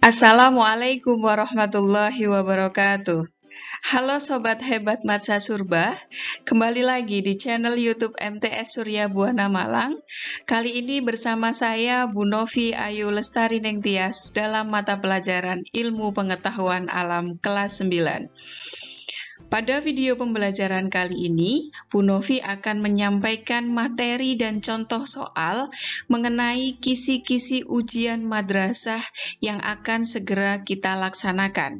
Assalamualaikum warahmatullahi wabarakatuh. Halo Sobat Hebat Matsa Surba, kembali lagi di channel YouTube MTS Surya Buana Malang. Kali ini bersama saya Bu Novi Ayu Lestari Nengtyas dalam mata pelajaran Ilmu Pengetahuan Alam kelas 9. Pada video pembelajaran kali ini, Bu Novi akan menyampaikan materi dan contoh soal mengenai kisi-kisi ujian madrasah yang akan segera kita laksanakan.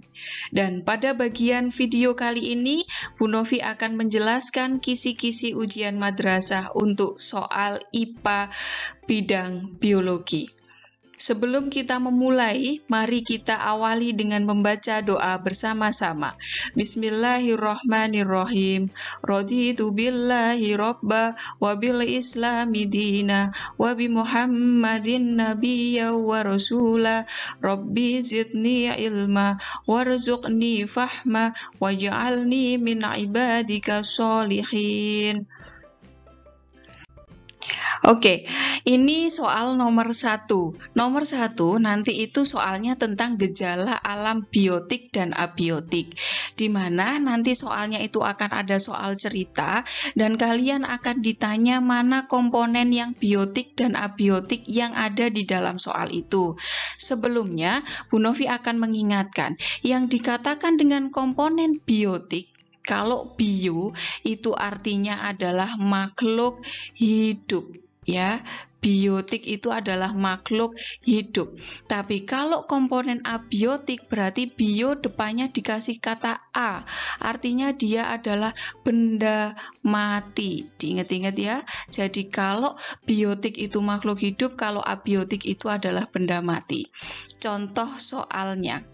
Dan pada bagian video kali ini, Bu Novi akan menjelaskan kisi-kisi ujian madrasah untuk soal IPA bidang biologi. Sebelum kita memulai, mari kita awali dengan membaca doa bersama-sama. Bismillahirrahmanirrahim. Raditu billahi robba wa bil islami dina wa bi Muhammadin nabiyya wa rasula. Rabbi zidni ilma warzuqni fahma waj'alni min ibadika sholihin. Oke, ini soal nomor 1. Nomor 1 nanti itu soalnya tentang gejala alam biotik dan abiotik. Di mana nanti soalnya itu akan ada soal cerita dan kalian akan ditanya mana komponen yang biotik dan abiotik yang ada di dalam soal itu. Sebelumnya, Bu Novi akan mengingatkan yang dikatakan dengan komponen biotik. Kalau bio itu artinya adalah makhluk hidup. Ya, biotik itu adalah makhluk hidup. Tapi kalau komponen abiotik berarti bio depannya dikasih kata A. Artinya dia adalah benda mati. Diingat-ingat ya. Jadi kalau biotik itu makhluk hidup, kalau abiotik itu adalah benda mati. Contoh soalnya.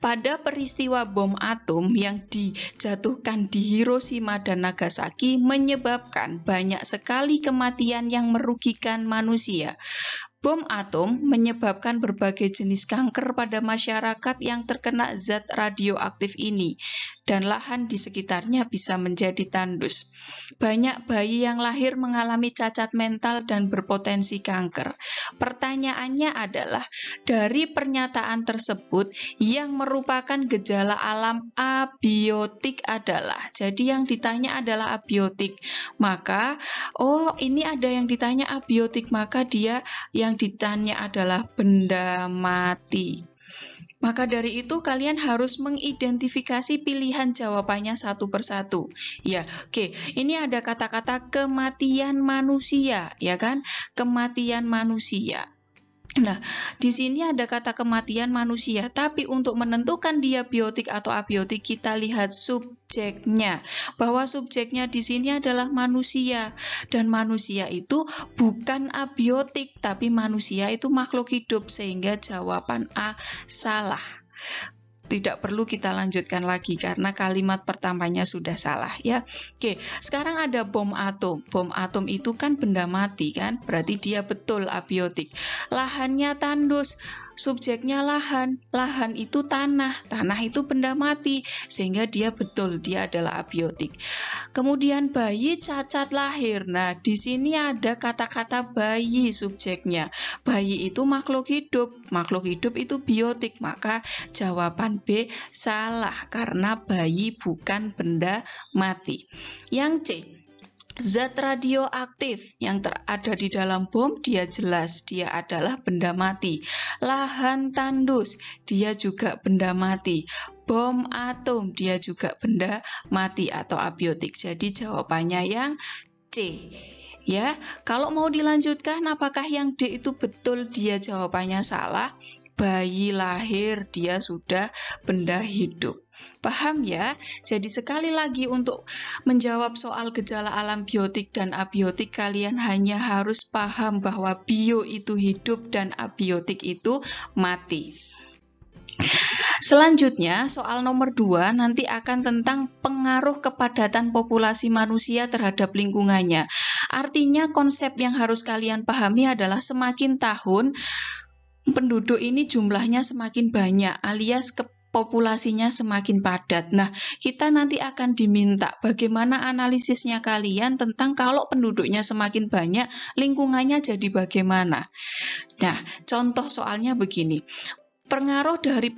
Pada peristiwa bom atom yang dijatuhkan di Hiroshima dan Nagasaki menyebabkan banyak sekali kematian yang merugikan manusia. Bom atom menyebabkan berbagai jenis kanker pada masyarakat yang terkena zat radioaktif ini, dan lahan di sekitarnya bisa menjadi tandus. Banyak bayi yang lahir mengalami cacat mental dan berpotensi kanker. Pertanyaannya adalah, dari pernyataan tersebut yang merupakan gejala alam abiotik adalah, jadi yang ditanya adalah abiotik. Maka, ini ada yang ditanya abiotik, maka dia yang ditanya adalah benda mati. Maka dari itu kalian harus mengidentifikasi pilihan jawabannya satu persatu. Ya, oke. Ini ada kata-kata kematian manusia, ya kan? Kematian manusia. Nah, di sini ada kata kematian manusia, tapi untuk menentukan dia biotik atau abiotik kita lihat subjeknya. Bahwa subjeknya di sini adalah manusia, dan manusia itu bukan abiotik, tapi manusia itu makhluk hidup, sehingga jawaban A salah. Tidak perlu kita lanjutkan lagi karena kalimat pertamanya sudah salah ya. Oke, sekarang ada bom atom. Bom atom itu kan benda mati kan? Berarti dia betul abiotik. Lahannya tandus. Subjeknya lahan. Lahan itu tanah. Tanah itu benda mati sehingga dia betul dia adalah abiotik. Kemudian bayi cacat lahir. Nah, di sini ada kata-kata bayi subjeknya. Bayi itu makhluk hidup. Makhluk hidup itu biotik. Maka jawaban B salah karena bayi bukan benda mati. Yang C, zat radioaktif yang ada di dalam bom dia jelas dia adalah benda mati. Lahan tandus dia juga benda mati. Bom atom dia juga benda mati atau abiotik. Jadi jawabannya yang C. Ya, kalau mau dilanjutkan apakah yang D itu betul dia jawabannya salah? Bayi lahir dia sudah benda hidup. Paham ya? Jadi sekali lagi untuk menjawab soal gejala alam biotik dan abiotik kalian hanya harus paham bahwa bio itu hidup dan abiotik itu mati. Selanjutnya, soal nomor 2 nanti akan tentang pengaruh kepadatan populasi manusia terhadap lingkungannya. Artinya konsep yang harus kalian pahami adalah semakin tahun penduduk ini jumlahnya semakin banyak alias populasinya semakin padat. Nah, kita nanti akan diminta bagaimana analisisnya kalian tentang kalau penduduknya semakin banyak, lingkungannya jadi bagaimana. Nah, contoh soalnya begini. pengaruh dari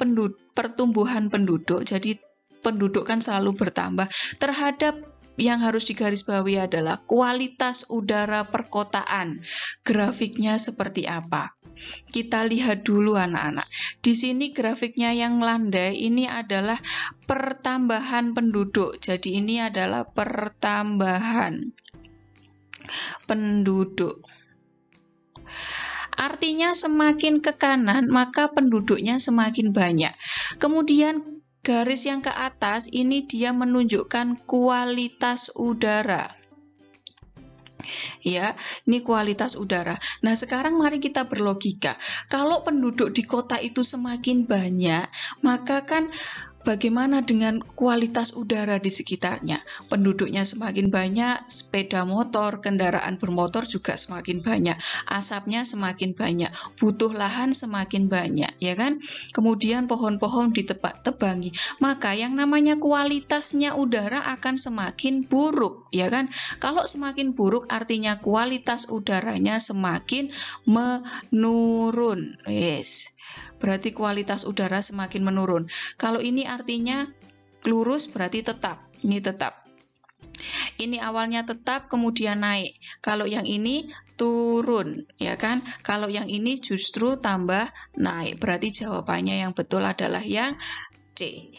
pertumbuhan penduduk, jadi penduduk kan selalu bertambah, terhadap yang harus digarisbawahi adalah kualitas udara perkotaan. Grafiknya seperti apa? Kita lihat dulu anak-anak. Di sini grafiknya yang landai ini adalah pertambahan penduduk. Jadi ini adalah pertambahan penduduk. Artinya semakin ke kanan maka penduduknya semakin banyak. Kemudian garis yang ke atas ini dia menunjukkan kualitas udara. Ya, ini kualitas udara. Nah, sekarang mari kita berlogika. Kalau penduduk di kota itu semakin banyak, maka kan bagaimana dengan kualitas udara di sekitarnya? Penduduknya semakin banyak, sepeda motor, kendaraan bermotor juga semakin banyak, asapnya semakin banyak, butuh lahan semakin banyak, ya kan? Kemudian pohon-pohon ditebang-tebangi, maka yang namanya kualitasnya udara akan semakin buruk, ya kan? Kalau semakin buruk artinya kualitas udaranya semakin menurun. Yes. Berarti kualitas udara semakin menurun. Kalau ini artinya lurus berarti tetap. Ini tetap. Ini awalnya tetap kemudian naik. Kalau yang ini turun, ya kan? Kalau yang ini justru tambah naik. Berarti jawabannya yang betul adalah yang C.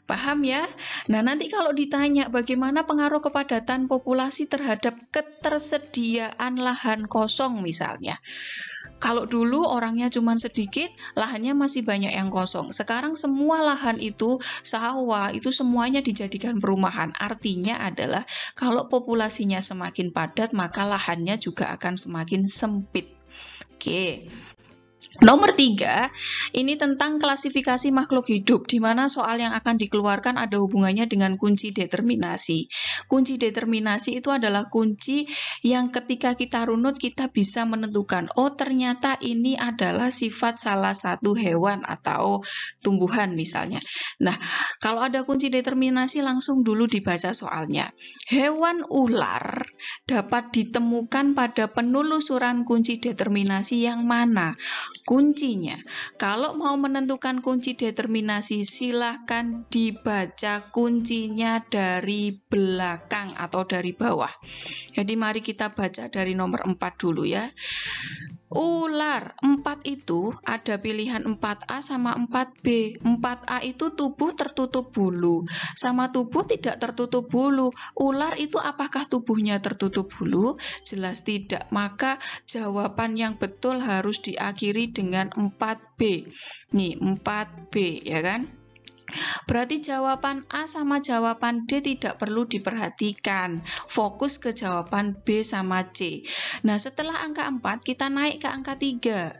Paham ya? Nah, nanti kalau ditanya bagaimana pengaruh kepadatan populasi terhadap ketersediaan lahan kosong misalnya. Kalau dulu orangnya cuma sedikit, lahannya masih banyak yang kosong. Sekarang semua lahan itu, sawah, itu semuanya dijadikan perumahan. Artinya adalah kalau populasinya semakin padat, maka lahannya juga akan semakin sempit. Oke. Nomor 3, ini tentang klasifikasi makhluk hidup, di mana soal yang akan dikeluarkan ada hubungannya dengan kunci determinasi. Kunci determinasi itu adalah kunci yang ketika kita runut kita bisa menentukan, oh ternyata ini adalah sifat salah satu hewan atau tumbuhan misalnya. Nah, kalau ada kunci determinasi langsung dulu dibaca soalnya. Hewan ular dapat ditemukan pada penelusuran kunci determinasi yang mana? Kuncinya, kalau mau menentukan kunci determinasi, silahkan dibaca kuncinya dari belakang atau dari bawah. Jadi mari kita baca dari nomor 4 dulu ya. Ular 4 itu ada pilihan 4A sama 4B. 4A itu tubuh tertutup bulu, sama tubuh tidak tertutup bulu. Ular itu apakah tubuhnya tertutup bulu? Jelas tidak. Maka jawaban yang betul harus diakhiri dengan 4B. Nih, 4B ya kan? Berarti jawaban A sama jawaban D tidak perlu diperhatikan. Fokus ke jawaban B sama C. Nah, setelah angka 4, kita naik ke angka 3.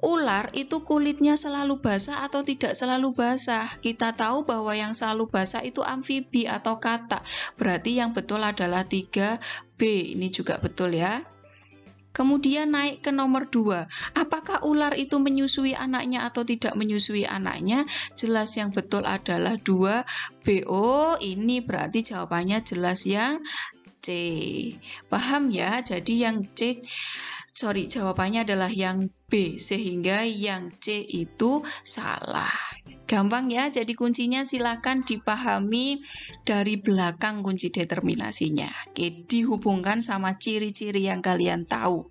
Ular itu kulitnya selalu basah atau tidak selalu basah? Kita tahu bahwa yang selalu basah itu amfibi atau katak. Berarti yang betul adalah 3B. Ini juga betul ya. Kemudian naik ke nomor 2. Apakah ular itu menyusui anaknya atau tidak menyusui anaknya? Jelas yang betul adalah 2B. Oh, ini berarti jawabannya jelas yang C. Paham ya? Jadi yang jawabannya adalah yang B. Sehingga yang C itu salah. Gampang ya, jadi kuncinya silakan dipahami dari belakang kunci determinasinya. Oke, dihubungkan sama ciri-ciri yang kalian tahu.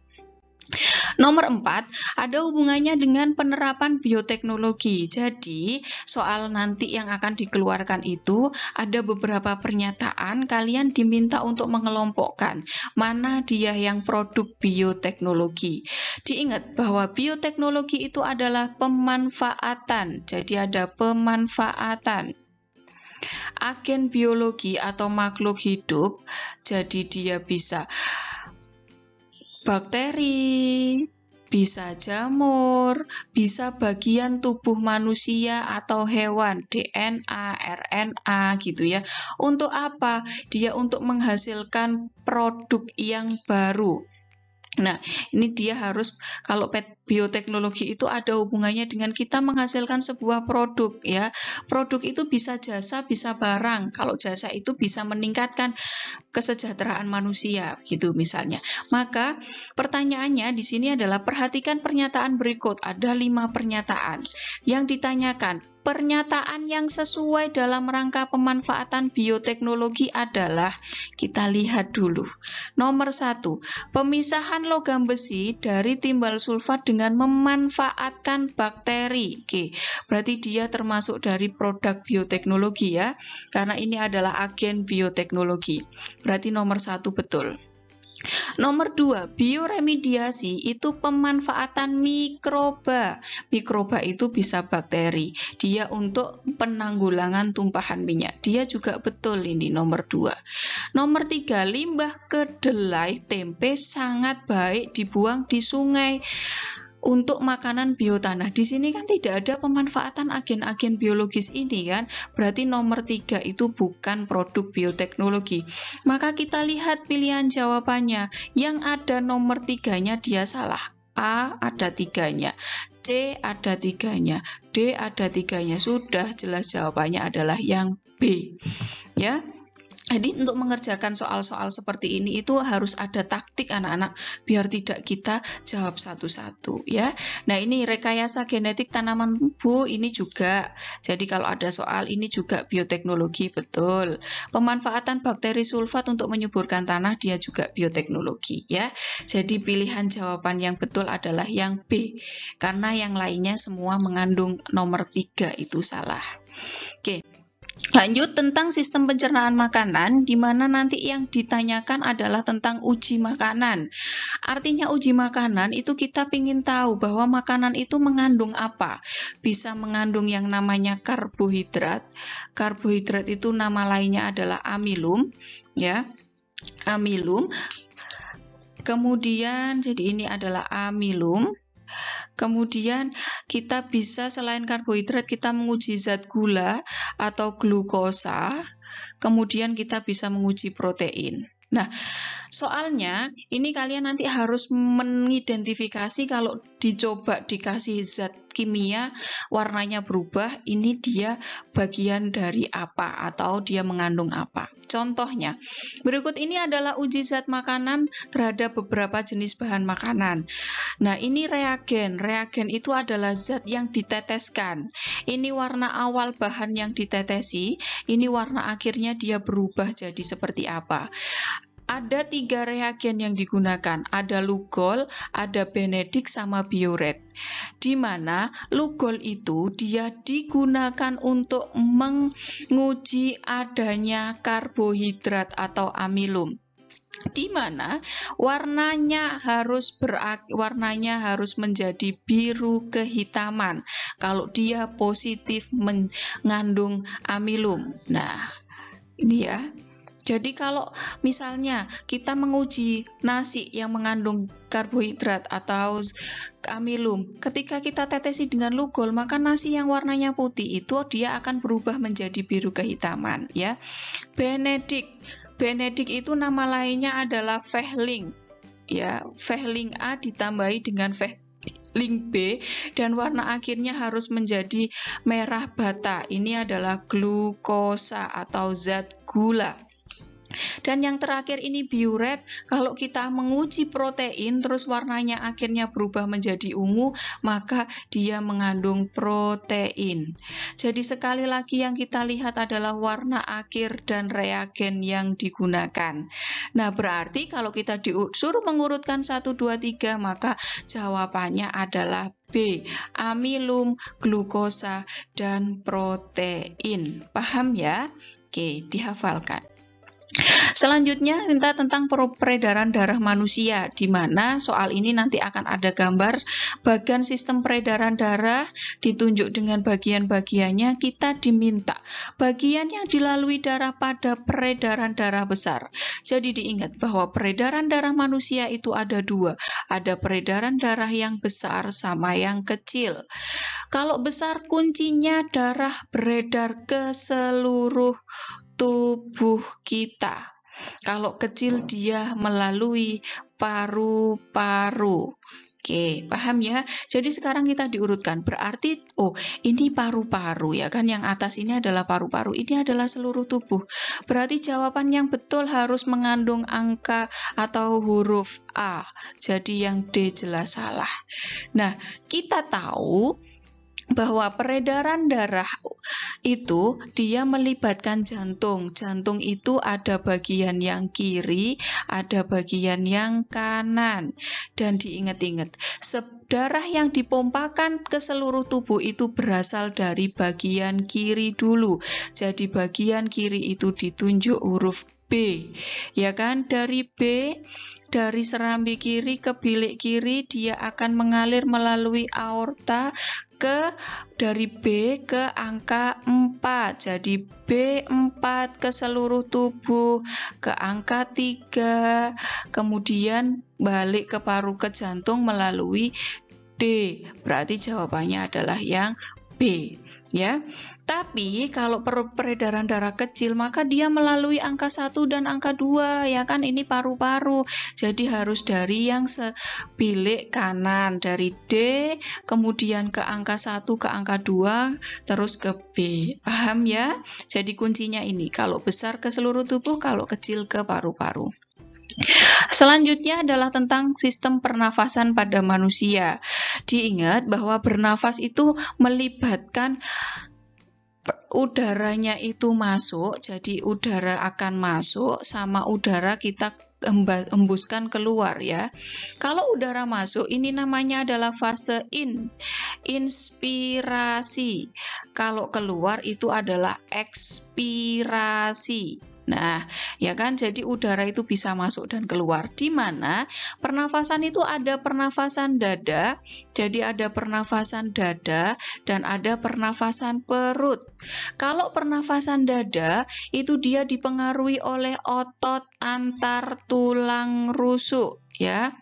Nomor 4, ada hubungannya dengan penerapan bioteknologi. Jadi, soal nanti yang akan dikeluarkan itu ada beberapa pernyataan, kalian diminta untuk mengelompokkan mana dia yang produk bioteknologi. Diingat bahwa bioteknologi itu adalah pemanfaatan. Jadi ada pemanfaatan agen biologi atau makhluk hidup. Jadi dia bisa bakteri, bisa jamur, bisa bagian tubuh manusia atau hewan, DNA, RNA gitu ya. Untuk apa? Dia untuk menghasilkan produk yang baru. Nah, ini dia harus, kalau bioteknologi itu ada hubungannya dengan kita menghasilkan sebuah produk ya. Produk itu bisa jasa, bisa barang. Kalau jasa itu bisa meningkatkan kesejahteraan manusia gitu misalnya. Maka pertanyaannya di sini adalah perhatikan pernyataan berikut. Ada 5 pernyataan yang ditanyakan. Pernyataan yang sesuai dalam rangka pemanfaatan bioteknologi adalah, kita lihat dulu. Nomor 1, pemisahan logam besi dari timbal sulfat dengan memanfaatkan bakteri. Oke, berarti dia termasuk dari produk bioteknologi ya, karena ini adalah agen bioteknologi. Berarti nomor 1 betul. Nomor 2, bioremediasi itu pemanfaatan mikroba. Mikroba itu bisa bakteri. Dia untuk penanggulangan tumpahan minyak. Dia juga betul ini nomor 2. Nomor 3, limbah kedelai tempe sangat baik dibuang di sungai untuk makanan biotanah. Di sini kan tidak ada pemanfaatan agen-agen biologis ini kan. Berarti nomor 3 itu bukan produk bioteknologi. Maka kita lihat pilihan jawabannya. Yang ada nomor 3-nya dia salah. A ada 3-nya, C ada 3-nya, D ada 3-nya. Sudah jelas jawabannya adalah yang B. Ya. Jadi untuk mengerjakan soal-soal seperti ini itu harus ada taktik anak-anak biar tidak kita jawab satu-satu ya. Nah, ini rekayasa genetik tanaman Bu ini juga. Jadi kalau ada soal ini juga bioteknologi betul. Pemanfaatan bakteri sulfat untuk menyuburkan tanah dia juga bioteknologi ya. Jadi pilihan jawaban yang betul adalah yang B. Karena yang lainnya semua mengandung nomor 3 itu salah. Oke. Lanjut tentang sistem pencernaan makanan, di mana nanti yang ditanyakan adalah tentang uji makanan. Artinya uji makanan itu kita ingin tahu bahwa makanan itu mengandung apa. Bisa mengandung yang namanya karbohidrat. Karbohidrat itu nama lainnya adalah amilum, ya. Amilum. Kemudian jadi ini adalah amilum. Kemudian kita bisa selain karbohidrat kita menguji zat gula atau glukosa. Kemudian kita bisa menguji protein. Nah, soalnya ini kalian nanti harus mengidentifikasi kalau dicoba dikasih zat kimia warnanya berubah, ini dia bagian dari apa atau dia mengandung apa. Contohnya, berikut ini adalah uji zat makanan terhadap beberapa jenis bahan makanan. Nah, ini reagen. Reagen itu adalah zat yang diteteskan. Ini warna awal bahan yang ditetesi, ini warna akhirnya dia berubah jadi seperti apa. Ada 3 reagen yang digunakan, ada Lugol, ada Benedict, sama Biuret. Di mana Lugol itu dia digunakan untuk menguji adanya karbohidrat atau amilum. Di mana warnanya harus menjadi biru kehitaman kalau dia positif mengandung amilum. Nah, ini ya. Jadi kalau misalnya kita menguji nasi yang mengandung karbohidrat atau amilum, ketika kita tetesi dengan Lugol, maka nasi yang warnanya putih itu dia akan berubah menjadi biru kehitaman ya. Benedict itu nama lainnya adalah Vehling. Ya, Vehling A ditambahi dengan Vehling B dan warna akhirnya harus menjadi merah bata. Ini adalah glukosa atau zat gula. Dan yang terakhir ini Biuret, kalau kita menguji protein terus warnanya akhirnya berubah menjadi ungu, maka dia mengandung protein. Jadi sekali lagi yang kita lihat adalah warna akhir dan reagen yang digunakan. Nah, berarti kalau kita disuruh mengurutkan 1, 2, 3, maka jawabannya adalah B, amilum, glukosa, dan protein. Paham ya? Oke, dihafalkan. Selanjutnya kita tentang peredaran darah manusia, di mana soal ini nanti akan ada gambar bagian sistem peredaran darah ditunjuk dengan bagian-bagiannya. Kita diminta bagian yang dilalui darah pada peredaran darah besar. Jadi diingat bahwa peredaran darah manusia itu ada 2, ada peredaran darah yang besar sama yang kecil. Kalau besar kuncinya darah beredar ke seluruh tubuh kita. Kalau kecil dia melalui paru-paru. Oke, paham ya? Jadi sekarang kita diurutkan. Berarti, oh, ini paru-paru ya kan? Yang atas ini adalah paru-paru. Ini adalah seluruh tubuh. Berarti jawaban yang betul harus mengandung angka atau huruf A. Jadi yang D jelas salah. Nah, kita tahu bahwa peredaran darah itu dia melibatkan jantung. Jantung itu ada bagian yang kiri, ada bagian yang kanan. Dan diingat-ingat, darah yang dipompakan ke seluruh tubuh itu berasal dari bagian kiri dulu. Jadi bagian kiri itu ditunjuk huruf B. Ya kan? Dari B, dari serambi kiri ke bilik kiri, dia akan mengalir melalui aorta dari B ke angka 4. Jadi B4 ke seluruh tubuh, ke angka 3, kemudian balik ke paru ke jantung melalui D. Berarti jawabannya adalah yang B. Ya, tapi kalau peredaran darah kecil maka dia melalui angka 1 dan angka 2 ya kan, ini paru-paru. Jadi harus dari yang sebilik kanan, dari D kemudian ke angka 1 ke angka 2 terus ke B. Paham ya? Jadi kuncinya ini, kalau besar ke seluruh tubuh, kalau kecil ke paru-paru. Selanjutnya adalah tentang sistem pernafasan pada manusia. Diingat bahwa bernafas itu melibatkan udaranya itu masuk, jadi udara akan masuk sama udara kita hembuskan keluar ya. Kalau udara masuk, ini namanya adalah fase inspirasi. Kalau keluar itu adalah ekspirasi. Nah, ya kan, jadi udara itu bisa masuk dan keluar. Di mana pernafasan itu ada pernafasan dada, jadi ada pernafasan dada dan ada pernafasan perut. Kalau pernafasan dada itu dia dipengaruhi oleh otot antar tulang rusuk, ya.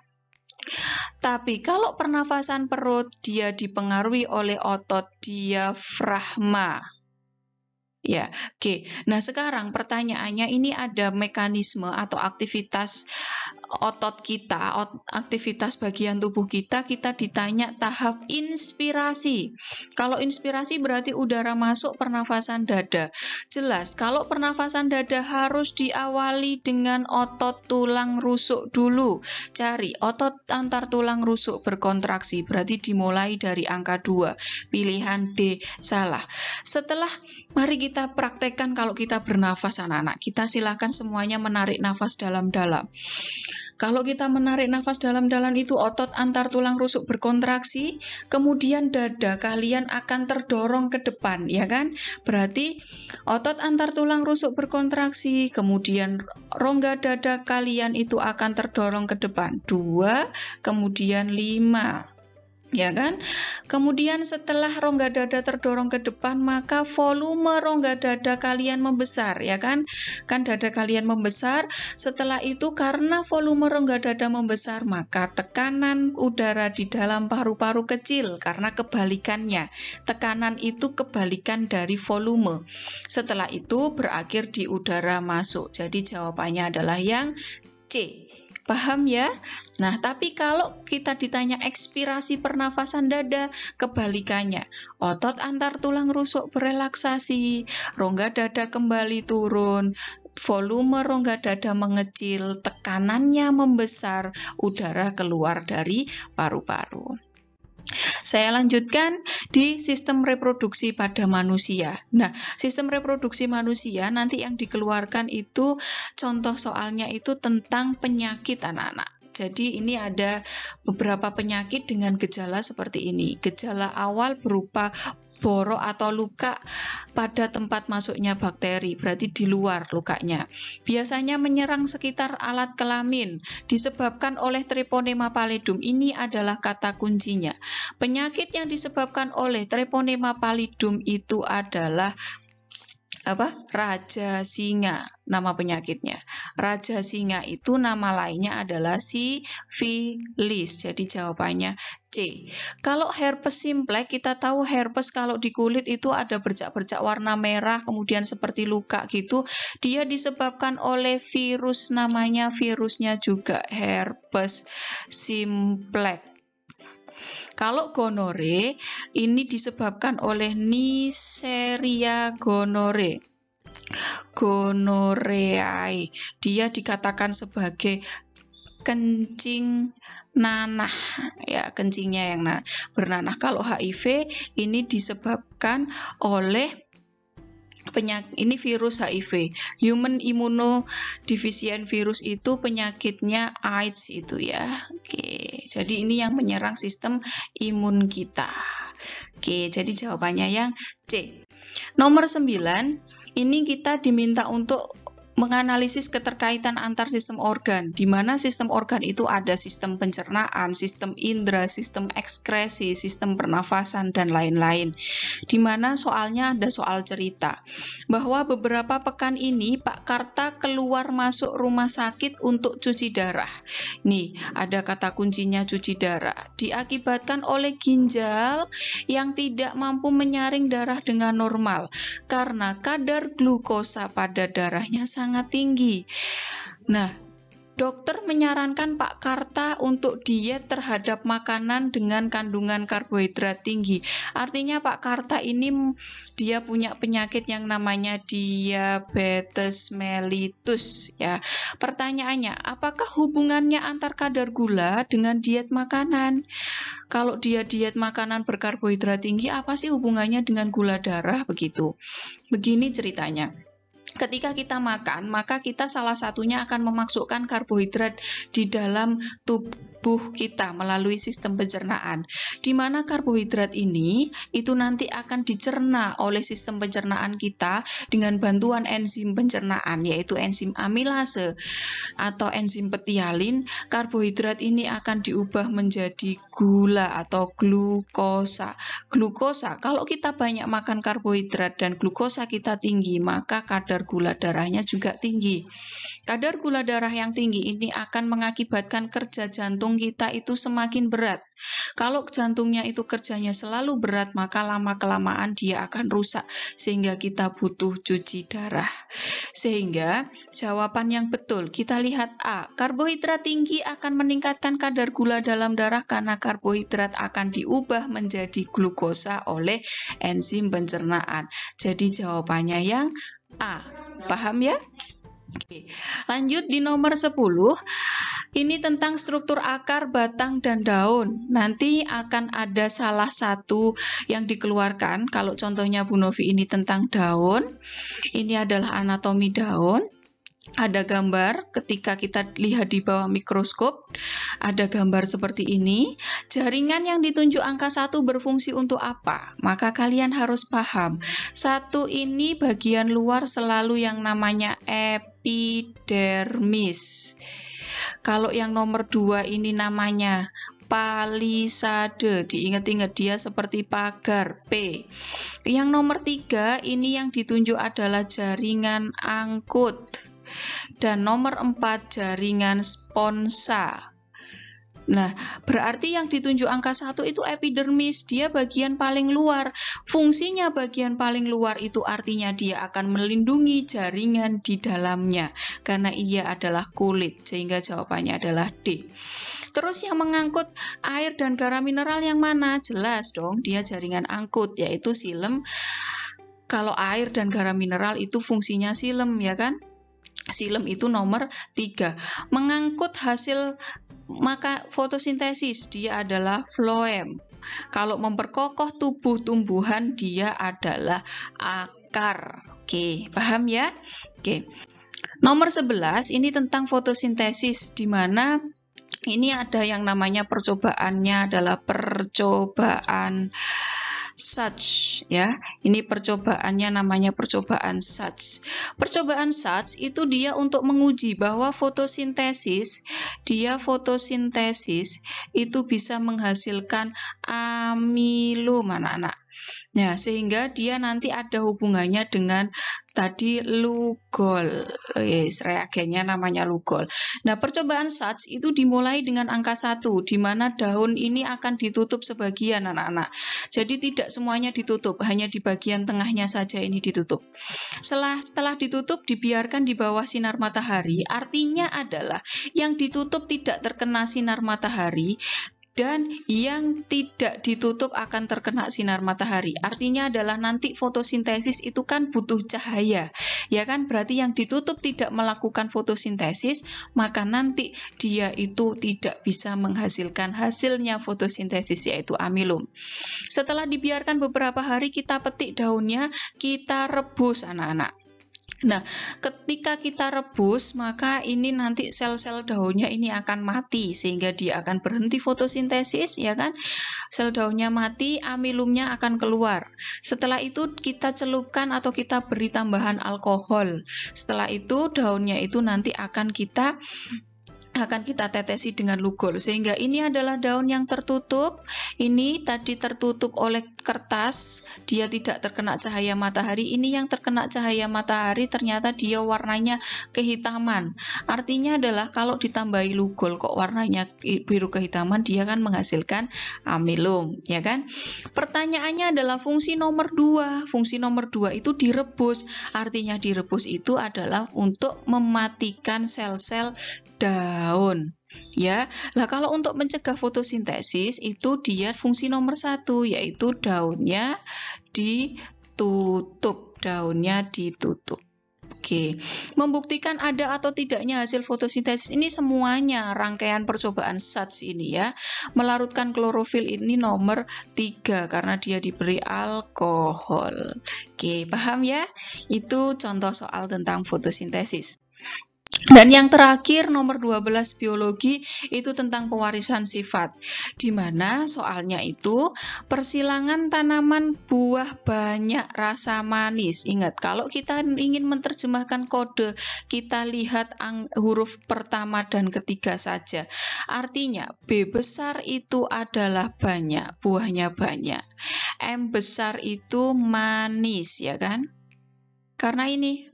Tapi kalau pernafasan perut dia dipengaruhi oleh otot diafragma. Ya, oke. Nah, sekarang pertanyaannya, ini ada mekanisme atau aktivitas otot kita, aktivitas bagian tubuh kita ditanya tahap inspirasi. Kalau inspirasi berarti udara masuk pernafasan dada. Jelas, kalau pernafasan dada harus diawali dengan otot tulang rusuk dulu. Cari otot antar tulang rusuk berkontraksi, berarti dimulai dari angka 2. Pilihan D salah. Setelah, mari kita praktekkan kalau kita bernafas anak-anak. Kita silakan semuanya menarik nafas dalam-dalam. Kalau kita menarik nafas dalam-dalam itu otot antar tulang rusuk berkontraksi, kemudian dada kalian akan terdorong ke depan, ya kan? Berarti otot antar tulang rusuk berkontraksi, kemudian rongga dada kalian itu akan terdorong ke depan. 2, kemudian 5. Ya kan? Kemudian setelah rongga dada terdorong ke depan, maka volume rongga dada kalian membesar, ya kan? Kan dada kalian membesar. Setelah itu karena volume rongga dada membesar, maka tekanan udara di dalam paru-paru kecil, karena kebalikannya. Tekanan itu kebalikan dari volume. Setelah itu berakhir di udara masuk. Jadi jawabannya adalah yang C. Paham ya? Nah, tapi kalau kita ditanya ekspirasi pernafasan dada, kebalikannya. Otot antar tulang rusuk berelaksasi, rongga dada kembali turun, volume rongga dada mengecil, tekanannya membesar, udara keluar dari paru-paru. Saya lanjutkan di sistem reproduksi pada manusia. Nah, sistem reproduksi manusia nanti yang dikeluarkan itu contoh soalnya itu tentang penyakit anak-anak. Jadi ini ada beberapa penyakit dengan gejala seperti ini. Gejala awal berupa borok atau luka pada tempat masuknya bakteri, berarti di luar lukanya. Biasanya menyerang sekitar alat kelamin, disebabkan oleh Treponema pallidum. Ini adalah kata kuncinya. Penyakit yang disebabkan oleh Treponema pallidum itu adalah Raja singa, nama penyakitnya. Raja singa itu nama lainnya adalah sifilis. Jadi jawabannya C. Kalau herpes simplex, kita tahu herpes kalau di kulit itu ada bercak-bercak warna merah, kemudian seperti luka gitu. Dia disebabkan oleh virus, namanya virusnya juga herpes simplex. Kalau gonore, ini disebabkan oleh Neisseria gonorrheae. Dia dikatakan sebagai kencing nanah, ya, kencingnya yang bernanah. Kalau HIV ini disebabkan oleh ini virus HIV, human immunodeficient virus, itu penyakitnya AIDS itu ya. Oke, jadi ini yang menyerang sistem imun kita. Oke, jadi jawabannya yang C. Nomor 9, ini kita diminta untuk menganalisis keterkaitan antar sistem organ, di mana sistem organ itu ada sistem pencernaan, sistem indera, sistem ekskresi, sistem pernafasan, dan lain-lain. Di mana soalnya ada soal cerita, bahwa beberapa pekan ini Pak Karta keluar masuk rumah sakit untuk cuci darah. Nih, ada kata kuncinya cuci darah. Diakibatkan oleh ginjal yang tidak mampu menyaring darah dengan normal, karena kadar glukosa pada darahnya sangat tinggi. Nah, dokter menyarankan Pak Karta untuk diet terhadap makanan dengan kandungan karbohidrat tinggi. Artinya Pak Karta ini dia punya penyakit yang namanya diabetes mellitus ya. Pertanyaannya, apakah hubungannya antar kadar gula dengan diet makanan? Kalau dia diet makanan berkarbohidrat tinggi, apa sih hubungannya dengan gula darah begitu? Begini ceritanya. Ketika kita makan, maka kita salah satunya akan memasukkan karbohidrat di dalam tubuh kita melalui sistem pencernaan, di mana karbohidrat ini itu nanti akan dicerna oleh sistem pencernaan kita dengan bantuan enzim pencernaan, yaitu enzim amilase atau enzim petialin. Karbohidrat ini akan diubah menjadi gula atau glukosa. Kalau kita banyak makan karbohidrat dan glukosa kita tinggi, maka kadar gula darahnya juga tinggi. Kadar gula darah yang tinggi ini akan mengakibatkan kerja jantung kita itu semakin berat. Kalau jantungnya itu kerjanya selalu berat, maka lama-kelamaan dia akan rusak, sehingga kita butuh cuci darah. Sehingga jawaban yang betul, kita lihat A. Karbohidrat tinggi akan meningkatkan kadar gula dalam darah karena karbohidrat akan diubah menjadi glukosa oleh enzim pencernaan. Jadi jawabannya yang A. Paham ya? Oke. Lanjut di nomor 10. Ini tentang struktur akar, batang, dan daun. Nanti akan ada salah satu yang dikeluarkan. Kalau contohnya Bu Novi ini tentang daun. Ini adalah anatomi daun. Ada gambar ketika kita lihat di bawah mikroskop, ada gambar seperti ini. Jaringan yang ditunjuk angka 1 berfungsi untuk apa? Maka kalian harus paham. 1 ini bagian luar selalu yang namanya epidermis. Kalau yang nomor 2 ini namanya palisade, diingat-ingat dia seperti pagar, P. Yang nomor 3 ini yang ditunjuk adalah jaringan angkut. Dan nomor 4 jaringan sponsa. Nah, berarti yang ditunjuk angka 1 itu epidermis, dia bagian paling luar. Fungsinya bagian paling luar itu artinya dia akan melindungi jaringan di dalamnya, karena ia adalah kulit, sehingga jawabannya adalah D. Terus yang mengangkut air dan garam mineral yang mana? Jelas dong, dia jaringan angkut, yaitu xilem. Kalau air dan garam mineral itu fungsinya xilem, ya kan? Xilem itu nomor 3. Mengangkut hasil maka fotosintesis, dia adalah floem. Kalau memperkokoh tubuh tumbuhan, dia adalah akar. Oke, paham ya? Oke. Nomor 11 ini tentang fotosintesis, di mana ini ada yang namanya percobaannya adalah percobaan Sachs ya. Ini percobaannya namanya percobaan Sachs. Percobaan Sachs itu dia untuk menguji bahwa fotosintesis itu bisa menghasilkan Nah, sehingga dia nanti ada hubungannya dengan tadi Lugol. Yes, reagennya namanya Lugol. Nah, percobaan SATS itu dimulai dengan angka 1, di mana daun ini akan ditutup sebagian, anak-anak. Jadi tidak semuanya ditutup, hanya di bagian tengahnya saja ini ditutup. Setelah ditutup, dibiarkan di bawah sinar matahari, artinya adalah yang ditutup tidak terkena sinar matahari, dan yang tidak ditutup akan terkena sinar matahari. Artinya adalah nanti fotosintesis itu kan butuh cahaya, ya kan? Berarti yang ditutup tidak melakukan fotosintesis, maka nanti dia itu tidak bisa menghasilkan hasilnya fotosintesis, yaitu amilum. Setelah dibiarkan beberapa hari, kita petik daunnya, kita rebus, anak-anak. Nah, ketika kita rebus, maka ini nanti sel-sel daunnya ini akan mati, sehingga dia akan berhenti fotosintesis, ya kan? Sel daunnya mati, amilumnya akan keluar. Setelah itu kita celupkan atau kita beri tambahan alkohol. Setelah itu daunnya itu nanti akan kita tetesi dengan Lugol, sehingga ini adalah daun yang tertutup. Ini tadi tertutup oleh kertas, dia tidak terkena cahaya matahari. Ini yang terkena cahaya matahari, ternyata dia warnanya kehitaman. Artinya adalah kalau ditambahi Lugol kok warnanya biru kehitaman, dia kan menghasilkan amilum, ya kan? Pertanyaannya adalah fungsi nomor 2. Fungsi nomor 2 itu direbus. Artinya direbus itu adalah untuk mematikan sel-sel daun, ya. Lah kalau untuk mencegah fotosintesis itu dia fungsi nomor 1, yaitu daunnya ditutup. Oke, membuktikan ada atau tidaknya hasil fotosintesis ini semuanya rangkaian percobaan SATS ini, ya. Melarutkan klorofil ini nomor 3 karena dia diberi alkohol. Oke, paham ya? Itu contoh soal tentang fotosintesis. Dan yang terakhir nomor 12 biologi itu tentang pewarisan sifat, di mana soalnya itu persilangan tanaman buah banyak rasa manis. Ingat, kalau kita ingin menerjemahkan kode, kita lihat huruf pertama dan ketiga saja. Artinya B besar itu adalah banyak, buahnya banyak. M besar itu manis, ya kan? Karena ini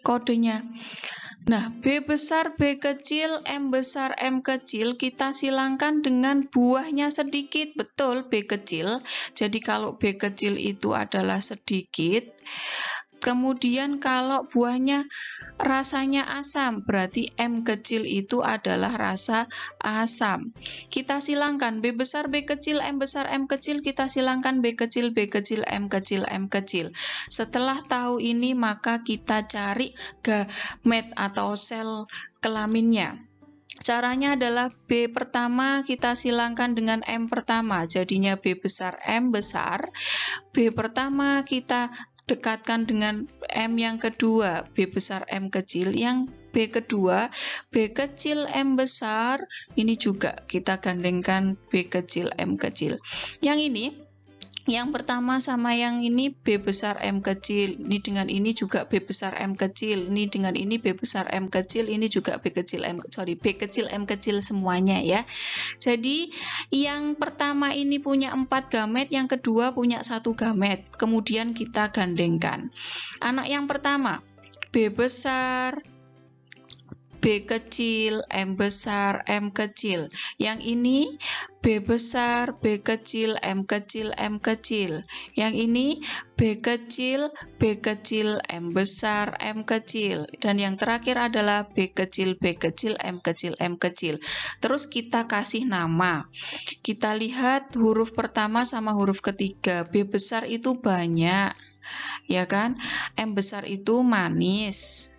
kodenya. Nah, B besar, B kecil, M besar, M kecil, kita silangkan dengan buahnya sedikit. Betul, B kecil. Jadi kalau B kecil itu adalah sedikit. Kemudian kalau buahnya rasanya asam, berarti M kecil itu adalah rasa asam. Kita silangkan B besar, B kecil, M besar, M kecil, kita silangkan B kecil, B kecil, M kecil, M kecil. Setelah tahu ini, maka kita cari gamet atau sel kelaminnya. Caranya adalah B pertama kita silangkan dengan M pertama, jadinya B besar, M besar. B pertama kita dekatkan dengan M yang kedua, B besar M kecil. Yang B kedua, B kecil M besar, ini juga kita gandengkan B kecil M kecil. Yang ini, yang pertama sama yang ini B besar M kecil, ini dengan ini juga B besar M kecil, ini dengan ini B besar M kecil, ini juga B kecil M kecil semuanya, ya. Jadi yang pertama ini punya 4 gamet, yang kedua punya 1 gamet, kemudian kita gandengkan. Anak yang pertama B besar, B kecil, M besar, M kecil. Yang ini B besar, B kecil, M kecil, M kecil. Yang ini B kecil, B kecil, M besar, M kecil. Dan yang terakhir adalah B kecil, B kecil, M kecil, M kecil. Terus kita kasih nama. Kita lihat huruf pertama sama huruf ketiga. B besar itu banyak, ya kan? M besar itu manis.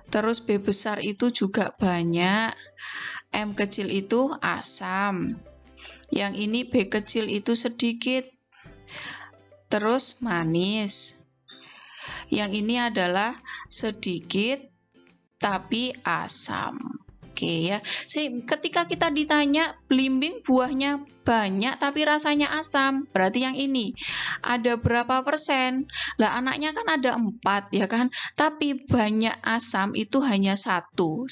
Terus B besar itu juga banyak, M kecil itu asam. Yang ini B kecil itu sedikit, terus manis. Yang ini adalah sedikit tapi asam. Oke ya. Ketika kita ditanya belimbing buahnya banyak tapi rasanya asam, berarti yang ini ada berapa persen? Lah anaknya kan ada 4 ya kan, tapi banyak asam itu hanya 1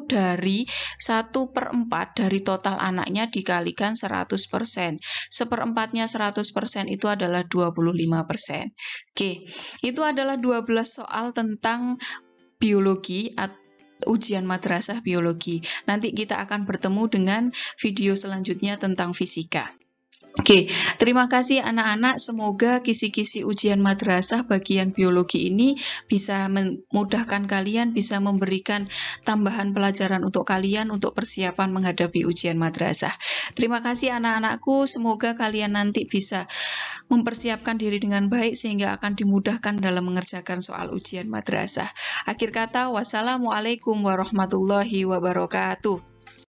dari 1/4 dari total anaknya dikalikan 100%. Seperempatnya 100% itu adalah 25%. Oke, itu adalah 12 soal tentang biologi atau ujian madrasah biologi. Nanti kita akan bertemu dengan video selanjutnya tentang fisika. Oke, terima kasih anak-anak. Semoga kisi-kisi ujian madrasah bagian biologi ini bisa memudahkan kalian, bisa memberikan tambahan pelajaran untuk kalian untuk persiapan menghadapi ujian madrasah. Terima kasih anak-anakku. Semoga kalian nanti bisa mempersiapkan diri dengan baik sehingga akan dimudahkan dalam mengerjakan soal ujian madrasah. Akhir kata, wassalamualaikum warahmatullahi wabarakatuh.